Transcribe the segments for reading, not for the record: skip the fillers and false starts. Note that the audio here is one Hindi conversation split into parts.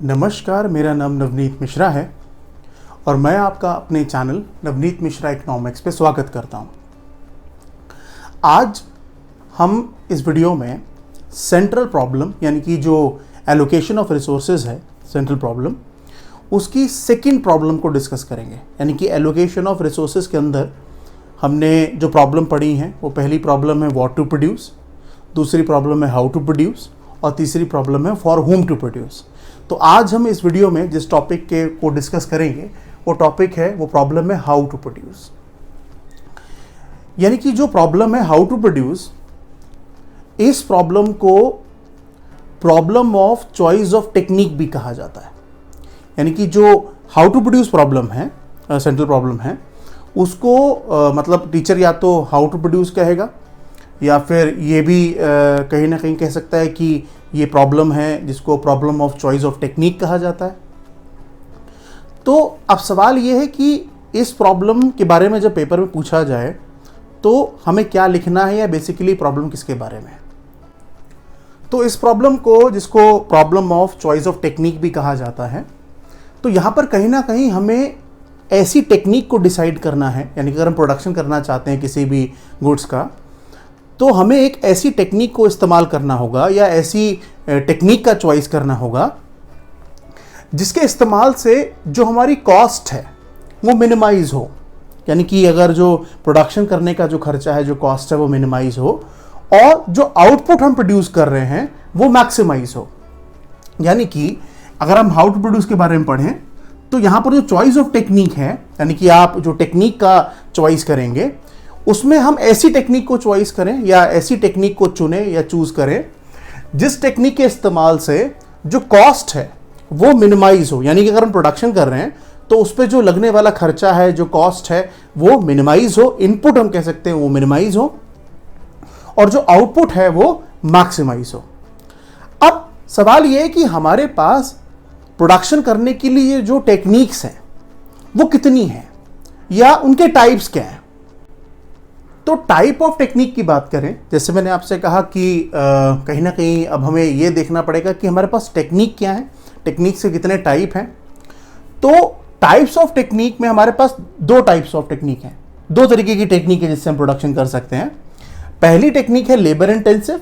नमस्कार, मेरा नाम नवनीत मिश्रा है और मैं आपका अपने चैनल नवनीत मिश्रा इकोनॉमिक्स पे स्वागत करता हूं। आज हम इस वीडियो में सेंट्रल प्रॉब्लम यानी कि जो एलोकेशन ऑफ रिसोर्सेज है सेंट्रल प्रॉब्लम, उसकी सेकंड प्रॉब्लम को डिस्कस करेंगे। यानी कि एलोकेशन ऑफ रिसोर्सेज के अंदर हमने जो प्रॉब्लम पढ़ी हैं वो पहली प्रॉब्लम है व्हाट टू प्रोड्यूस, दूसरी प्रॉब्लम है हाउ टू प्रोड्यूस और तीसरी प्रॉब्लम है फॉर होम टू प्रोड्यूस। तो आज हम इस वीडियो में जिस टॉपिक के को डिस्कस करेंगे वो टॉपिक है, वो प्रॉब्लम है हाउ टू प्रोड्यूस। यानी कि जो प्रॉब्लम है हाउ टू प्रोड्यूस, इस प्रॉब्लम को problem of choice of technique भी कहा जाता है। यानी कि जो हाउ टू प्रोड्यूस प्रॉब्लम है, सेंट्रल प्रॉब्लम है, उसको मतलब टीचर या तो हाउ टू प्रोड्यूस कहेगा या फिर ये भी कहीं ना कहीं कह सकता है कि ये प्रॉब्लम है जिसको problem of choice of technique कहा जाता है। तो अब सवाल ये है कि इस प्रॉब्लम के बारे में जब पेपर में पूछा जाए तो हमें क्या लिखना है या बेसिकली प्रॉब्लम किसके बारे में है। तो इस प्रॉब्लम को, जिसको problem of choice of technique भी कहा जाता है, तो यहाँ पर कहीं ना कहीं हमें ऐसी टेक्निक को डिसाइड करना है। यानी कि अगर हम प्रोडक्शन करना चाहते हैं किसी भी गुड्स का, तो हमें एक ऐसी टेक्निक को इस्तेमाल करना होगा या ऐसी टेक्निक का चॉइस करना होगा जिसके इस्तेमाल से जो हमारी कॉस्ट है वो मिनिमाइज हो। यानी कि अगर जो प्रोडक्शन करने का जो खर्चा है, जो कॉस्ट है, वो मिनिमाइज हो और जो आउटपुट हम प्रोड्यूस कर रहे हैं वो मैक्सिमाइज हो। यानी कि अगर हम हाउ टू प्रोड्यूस के बारे में पढ़ें तो यहाँ पर जो चॉइस ऑफ टेक्निक है, यानी कि आप जो टेक्निक का चॉइस करेंगे उसमें हम ऐसी टेक्निक को चॉइस करें या ऐसी टेक्निक को चुने या चूज करें जिस टेक्निक के इस्तेमाल से जो कॉस्ट है वो मिनिमाइज हो। यानी कि अगर हम प्रोडक्शन कर रहे हैं तो उस पर जो लगने वाला खर्चा है, जो कॉस्ट है, वो मिनिमाइज हो। इनपुट हम कह सकते हैं वो मिनिमाइज हो और जो आउटपुट है वो मैक्सिमाइज हो। अब सवाल ये है कि हमारे पास प्रोडक्शन करने के लिए जो टेक्निक्स हैं वो कितनी हैं या उनके टाइप्स क्या हैं। तो टाइप ऑफ टेक्निक की बात करें, जैसे मैंने आपसे कहा कि कहीं ना कहीं अब हमें यह देखना पड़ेगा कि हमारे पास टेक्निक क्या है, टेक्निक से कितने टाइप हैं। तो टाइप्स ऑफ टेक्निक में हमारे पास दो टाइप्स ऑफ टेक्निक हैं, दो तरीके की टेक्निक है जिससे हम प्रोडक्शन कर सकते हैं। पहली टेक्निक है लेबर इंटेंसिव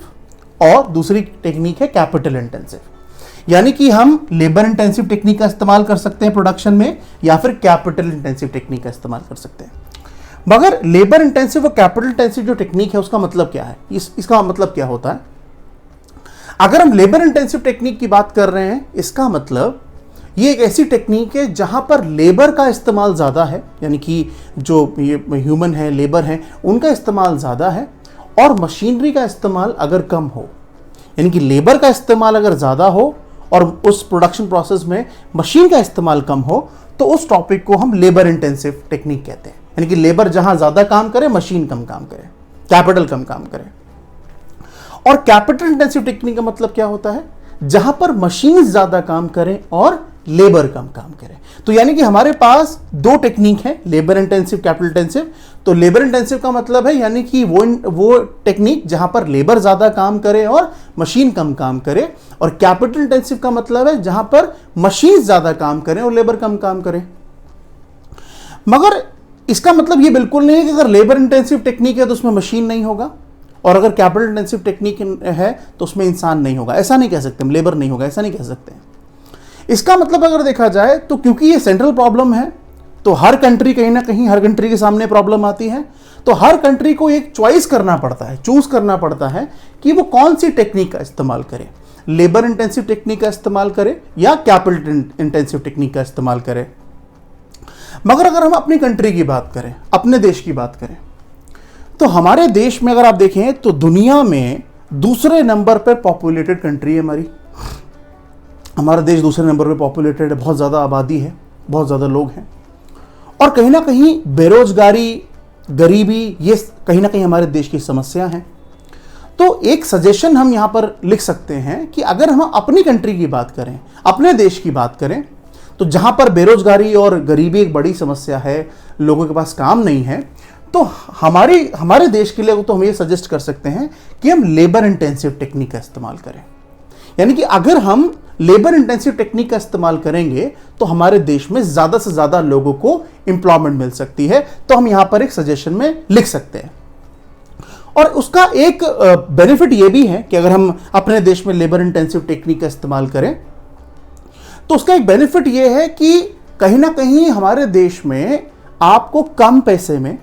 और दूसरी टेक्निक है कैपिटल इंटेंसिव। यानी कि हम लेबर इंटेंसिव टेक्निक का इस्तेमाल कर सकते हैं प्रोडक्शन में या फिर कैपिटल इंटेंसिव टेक्निक का इस्तेमाल कर सकते हैं। मगर लेबर इंटेंसिव और कैपिटल इंटेंसिव जो टेक्निक है उसका मतलब क्या है, इसका मतलब क्या होता है। अगर हम लेबर इंटेंसिव टेक्निक की बात कर रहे हैं, इसका मतलब ये एक ऐसी टेक्निक है जहां पर लेबर का इस्तेमाल ज़्यादा है। यानी कि जो ये ह्यूमन है, लेबर है, उनका इस्तेमाल ज़्यादा है और मशीनरी का इस्तेमाल अगर कम हो। यानी कि लेबर का इस्तेमाल अगर ज़्यादा हो और उस प्रोडक्शन प्रोसेस में मशीन का इस्तेमाल कम हो तो उस टॉपिक को हम लेबर इंटेंसिव टेक्निक कहते हैं। यानी कि लेबर जहां ज्यादा काम करे, मशीन कम काम करे, कैपिटल कम काम करे। और कैपिटल इंटेंसिव टेक्निक का मतलब क्या होता है, जहां पर मशीन ज्यादा काम करें और लेबर कम काम करे। तो यानी कि हमारे पास दो टेक्निक है, लेबर इंटेंसिव, कैपिटल इंटेंसिव। तो लेबर इंटेंसिव का मतलब है यानी कि वो टेक्निक जहां पर लेबर ज्यादा काम करे और मशीन कम काम करे, और कैपिटल इंटेंसिव का मतलब है जहां पर मशीन ज्यादा काम करें और लेबर कम काम करे। मगर इसका मतलब ये बिल्कुल नहीं है कि अगर लेबर इंटेंसिव टेक्निक है तो उसमें मशीन नहीं होगा और अगर कैपिटल इंटेंसिव टेक्निक है तो उसमें इंसान नहीं होगा। ऐसा नहीं कह सकते हम, लेबर नहीं होगा, ऐसा नहीं कह सकते। इसका मतलब अगर देखा जाए तो क्योंकि ये सेंट्रल प्रॉब्लम है तो हर कंट्री, कहीं ना कहीं हर कंट्री के सामने प्रॉब्लम आती है, तो हर कंट्री को एक चॉइस करना पड़ता है, चूज करना पड़ता है कि वो कौन सी टेक्निक का इस्तेमाल करे, लेबर इंटेंसिव टेक्निक का इस्तेमाल करे या कैपिटल इंटेंसिव टेक्निक का इस्तेमाल करे। मगर अगर हम अपनी कंट्री की बात करें, अपने देश की बात करें, तो हमारे देश में अगर आप देखें तो दुनिया में दूसरे नंबर पर पॉपुलेटेड कंट्री है हमारी। हमारा देश दूसरे नंबर पर पॉपुलेटेड है, बहुत ज़्यादा आबादी है, बहुत ज़्यादा लोग हैं और कहीं ना कहीं बेरोजगारी, गरीबी, ये कहीं ना कहीं हमारे देश की समस्या है। तो एक सजेशन हम यहाँ पर लिख सकते हैं कि अगर हम अपनी कंट्री की बात करें, अपने देश की बात करें, तो जहां पर बेरोजगारी और गरीबी एक बड़ी समस्या है, लोगों के पास काम नहीं है, तो हमारे देश के लिए तो हम ये सजेस्ट कर सकते हैं कि हम लेबर इंटेंसिव टेक्निक का इस्तेमाल करें। यानी कि अगर हम लेबर इंटेंसिव टेक्निक का इस्तेमाल करेंगे तो हमारे देश में ज्यादा से ज्यादा लोगों को एम्प्लॉयमेंट मिल सकती है। तो हम यहां पर एक सजेशन में लिख सकते हैं। और उसका एक बेनिफिट यह भी है कि अगर हम अपने देश में लेबर इंटेंसिव टेक्निक का इस्तेमाल करें तो उसका एक बेनिफिट यह है कि कहीं ना कहीं हमारे देश में आपको कम पैसे में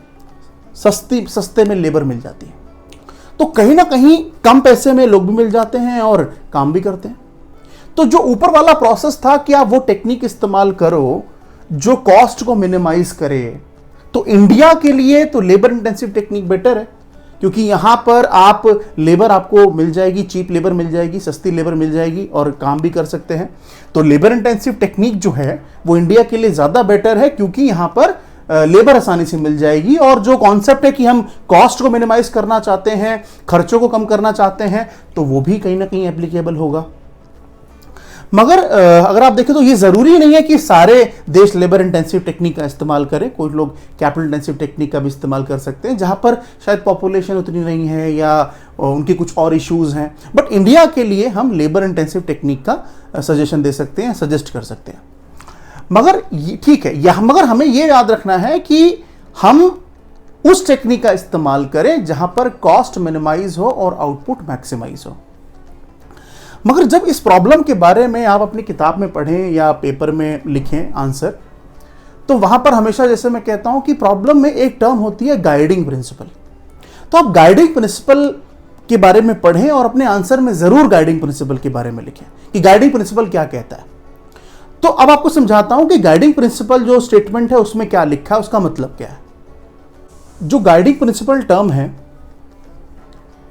सस्ते में लेबर मिल जाती है। तो कहीं ना कहीं कम पैसे में लोग भी मिल जाते हैं और काम भी करते हैं। तो जो ऊपर वाला प्रोसेस था कि आप वो टेक्निक इस्तेमाल करो जो कॉस्ट को मिनिमाइज करे, तो इंडिया के लिए तो लेबर इंटेंसिव टेक्निक बेटर है, क्योंकि यहां पर आप लेबर आपको मिल जाएगी, चीप लेबर मिल जाएगी, सस्ती लेबर मिल जाएगी और काम भी कर सकते हैं। तो लेबर इंटेंसिव टेक्निक जो है वो इंडिया के लिए ज्यादा बेटर है, क्योंकि यहां पर लेबर आसानी से मिल जाएगी। और जो कॉन्सेप्ट है कि हम कॉस्ट को मिनिमाइज करना चाहते हैं, खर्चों को कम करना चाहते हैं, तो वो भी कहीं ना कहीं एप्लीकेबल होगा। मगर अगर आप देखें तो ये जरूरी नहीं है कि सारे देश लेबर इंटेंसिव टेक्निक का इस्तेमाल करें। कोई लोग कैपिटल इंटेंसिव टेक्निक का भी इस्तेमाल कर सकते हैं जहां पर शायद पॉपुलेशन उतनी नहीं है या उनके कुछ और इश्यूज हैं। बट इंडिया के लिए हम लेबर इंटेंसिव टेक्निक का सजेशन दे सकते हैं, सजेस्ट कर सकते हैं। मगर ठीक है, मगर हमें यह याद रखना है कि हम उस टेक्निक का इस्तेमाल करें जहां पर कॉस्ट मिनिमाइज हो और आउटपुट मैक्सिमाइज हो। मगर जब इस प्रॉब्लम के बारे में आप अपनी किताब में पढ़ें या पेपर में लिखें आंसर, तो वहां पर हमेशा जैसे मैं कहता हूं कि प्रॉब्लम में एक टर्म होती है गाइडिंग प्रिंसिपल। तो आप गाइडिंग प्रिंसिपल के बारे में पढ़ें और अपने आंसर में जरूर गाइडिंग प्रिंसिपल के बारे में लिखें कि गाइडिंग प्रिंसिपल क्या कहता है। तो अब आपको समझाता हूं कि गाइडिंग प्रिंसिपल जो स्टेटमेंट है उसमें क्या लिखा है, उसका मतलब क्या है। जो गाइडिंग प्रिंसिपल टर्म है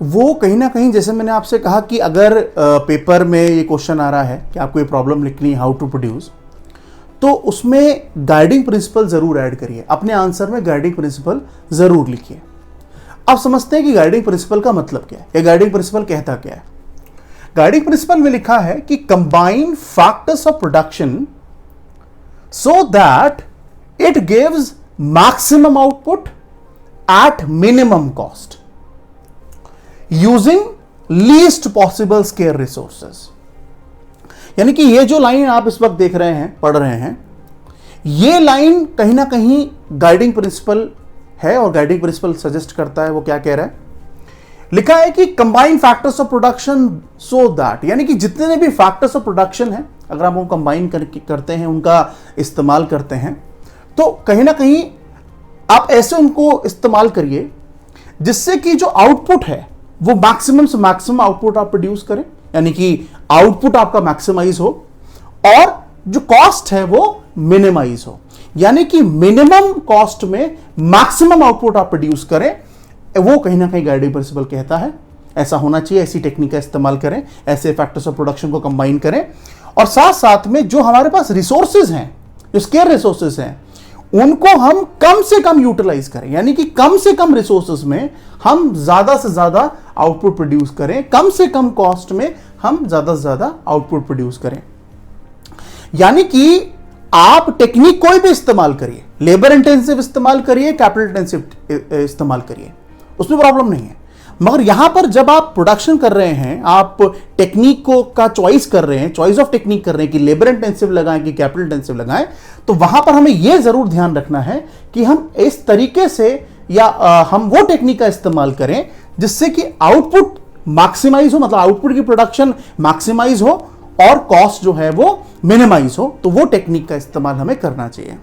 वो कहीं ना कहीं, जैसे मैंने आपसे कहा कि अगर पेपर में ये क्वेश्चन आ रहा है कि आपको ये प्रॉब्लम लिखनी है हाउ टू प्रोड्यूस, तो उसमें गाइडिंग प्रिंसिपल जरूर ऐड करिए, अपने आंसर में गाइडिंग प्रिंसिपल जरूर लिखिए। आप समझते हैं कि गाइडिंग प्रिंसिपल का मतलब क्या है, या गाइडिंग प्रिंसिपल कहता क्या है। गाइडिंग प्रिंसिपल में लिखा है कि combine factors of production so that it gives maximum output at minimum cost using least possible square resources. यानी कि ये जो लाइन आप इस वक्त देख रहे हैं, पढ़ रहे हैं, ये लाइन कहीं ना कहीं गाइडिंग प्रिंसिपल है। और गाइडिंग प्रिंसिपल सजेस्ट करता है, वो क्या कह रहा है, लिखा है कि combine factors of production so that, यानी कि जितने भी फैक्टर्स ऑफ प्रोडक्शन है अगर आप उनको कंबाइन करते हैं, उनका इस्तेमाल करते हैं, तो कहीं ना कहीं आप ऐसे उनको इस्तेमाल करिए जिससे कि जो आउटपुट है वो मैक्सिमम से मैक्सिमम आउटपुट आप प्रोड्यूस करें, यानी कि आउटपुट आपका मैक्सिमाइज हो और जो कॉस्ट है वो मिनिमाइज हो, यानी कि मिनिमम कॉस्ट में मैक्सिमम आउटपुट आप प्रोड्यूस करें। वो कहीं ना कहीं गाइडिंग प्रिंसिपल कहता है ऐसा होना चाहिए, ऐसी टेक्निक का इस्तेमाल करें, ऐसे फैक्टर्स ऑफ प्रोडक्शन को कंबाइन करें। और साथ साथ में जो हमारे पास रिसोर्सेज हैं, जो स्केयर रिसोर्सेज हैं, उनको हम कम से कम यूटिलाइज करें, यानी कि कम से कम रिसोर्सेज में हम ज्यादा से ज्यादा आउटपुट प्रोड्यूस करें, कम से कम कॉस्ट में हम ज्यादा से ज्यादा आउटपुट प्रोड्यूस करें। यानी कि आप टेक्निक कोई भी इस्तेमाल करिए, लेबर इंटेंसिव इस्तेमाल करिए, कैपिटल इंटेंसिव इस्तेमाल करिए, उसमें प्रॉब्लम नहीं है। मगर यहां पर जब आप प्रोडक्शन कर रहे हैं, आप टेक्निक को का चॉइस कर रहे हैं, चॉइस ऑफ टेक्निक कर रहे हैं कि लेबर इंटेंसिव लगाएं कि कैपिटल इंटेंसिव लगाएं, तो वहां पर हमें यह जरूर ध्यान रखना है कि हम इस तरीके से या हम वो टेक्निक का इस्तेमाल करें जिससे कि आउटपुट मैक्सिमाइज हो, मतलब आउटपुट की प्रोडक्शन मैक्सिमाइज हो और कॉस्ट जो है वो मिनिमाइज हो। तो वो टेक्निक का इस्तेमाल हमें करना चाहिए।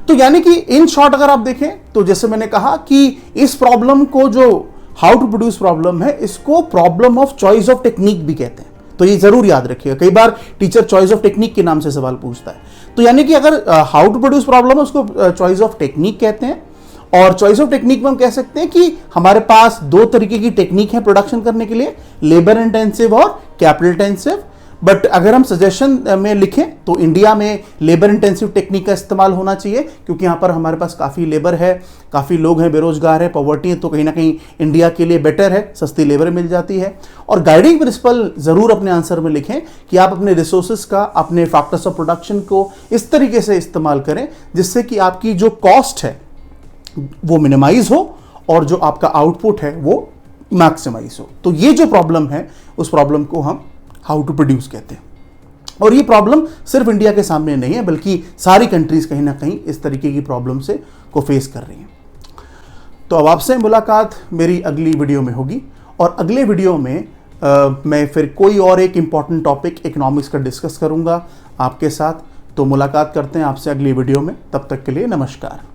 तो यानी कि इन शॉर्ट अगर आप देखें तो जैसे मैंने कहा कि इस प्रॉब्लम को, जो हाउ टू प्रोड्यूस प्रॉब्लम है, इसको problem of choice of technique भी कहते हैं। तो ये जरूर याद रखिएगा, कई बार टीचर चॉइस ऑफ टेक्निक के नाम से सवाल पूछता है। तो यानी कि अगर हाउ टू प्रोड्यूस प्रॉब्लम है उसको चॉइस ऑफ टेक्निक कहते हैं। और चॉइस ऑफ टेक्निक में हम कह सकते हैं कि हमारे पास दो तरीके की टेक्निक है प्रोडक्शन करने के लिए, लेबर इंटेंसिव और कैपिटल इंटेंसिव। बट अगर हम सजेशन में लिखें तो इंडिया में लेबर इंटेंसिव टेक्निक का इस्तेमाल होना चाहिए, क्योंकि यहाँ पर हमारे पास काफ़ी लेबर है, काफ़ी लोग हैं, बेरोजगार है, पॉवर्टी है, तो कहीं ना कहीं इंडिया के लिए बेटर है, सस्ती लेबर मिल जाती है। और गाइडिंग प्रिंसिपल ज़रूर अपने आंसर में लिखें कि आप अपने रिसोर्सेज का, अपने फैक्टर्स ऑफ प्रोडक्शन को इस तरीके से इस्तेमाल करें जिससे कि आपकी जो कॉस्ट है वो मिनिमाइज हो और जो आपका आउटपुट है वो मैक्सिमाइज हो। तो ये जो प्रॉब्लम है उस प्रॉब्लम को हम हाउ टू प्रोड्यूस कहते हैं। और ये प्रॉब्लम सिर्फ इंडिया के सामने नहीं है, बल्कि सारी कंट्रीज कहीं ना कहीं इस तरीके की प्रॉब्लम से को फेस कर रही हैं। तो अब आपसे मुलाकात मेरी अगली वीडियो में होगी, और अगले वीडियो में मैं फिर कोई और एक इम्पॉर्टेंट टॉपिक इकोनॉमिक्स का डिस्कस करूंगा आपके साथ। तो मुलाकात करते हैं आपसे अगली वीडियो में, तब तक के लिए नमस्कार।